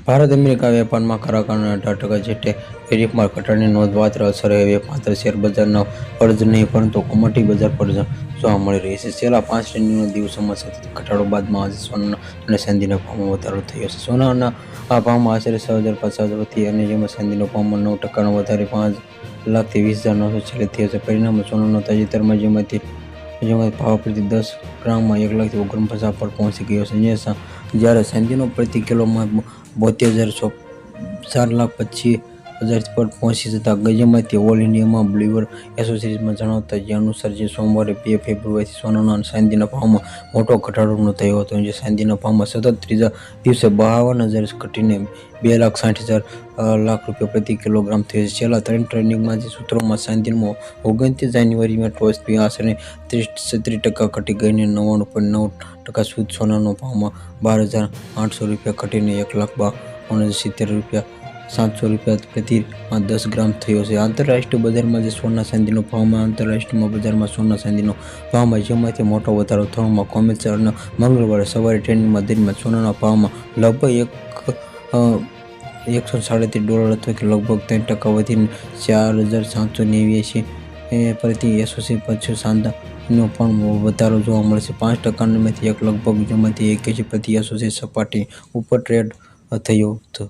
Bharat America વેપારમાં કરાકારણે 18% જેટલી ટેરિફમાં ઘટાડાની નોંધપાત્ર અસર હવે માત્ર શેરબજારના પર જ નહીં પરંતુ કોમોડિટી બજાર પર જોવા મળી રહી છે. છેલ્લા 5 ટ્રેડિંગ દિવસોમાં સતત ઘટાડો બાદમાં આજે સોના અને ચાંદીના ભાવમાં વધારો થયો છે. સોનાના ભાવમાં આશરે 6,050 વધી અને જેમાં ચાંદીના ભાવમાં 9% વધારે 5 લાખથી 20,946 થયો છે. પરિણામે સોનાનો તાજેતરમાં જેમાંથી ભાવ પ્રતિ 10 ગ્રામમાં 1 લાખથી 49 પર પહોંચી ગયો છે, જ્યારે ચાંદીનો પ્રતિ કિલોમાં 72,000 4,25,000 પર પહોંચી જતા જેમાંથી ઓલ ઇન્ડિયામાં બિલ્વર એસોસિએશનમાં જણાવતા અનુસાર સોમવારે 2 ફેબ્રુઆરીથી સોના અને ચાંદીના ભાવમાં મોટો ઘટાડો નોંધાયો હતો. ચાંદીના ભાવમાં સતત ત્રીજા દિવસે 52,000 ઘટીને 2,60,000 પ્રતિ કિલોગ્રામ થયો છે. છેલ્લા 3 ટ્રેડિંગ સત્રોમાં ચાંદીનો 29 જાન્યુઆરીમાં ટોચ આશરે 36% ઘટી ગઈને 99.9% સુધી, સોનાના ભાવમાં 12,800 ઘટીને 1,52,700 પ્રતિ 10 ગ્રામ થયો છે. આંતરરાષ્ટ્રીય બજારમાં સોના ચાંદીના ભાવમાં આંતરરાષ્ટ્રીય બજારમાં સોના ચાંદીના ભાવમાં જેમાંથી મોટો વધારો થવામાં કોમેલ છે અને મંગળવારે સવારે ટ્રેડિંગ દરમિયાન સોનાના ભાવમાં લગભગ $137 અથવા કે લગભગ 3% વધીને 4,789 પ્રતિ એસોસી પછી ચાંદીનો પણ વધારો જોવા મળશે 5%માંથી લગભગ જેમાંથી 81 પ્રતિ એસોસી સપાટી ઉપર ટ્રેડ થયો હતો.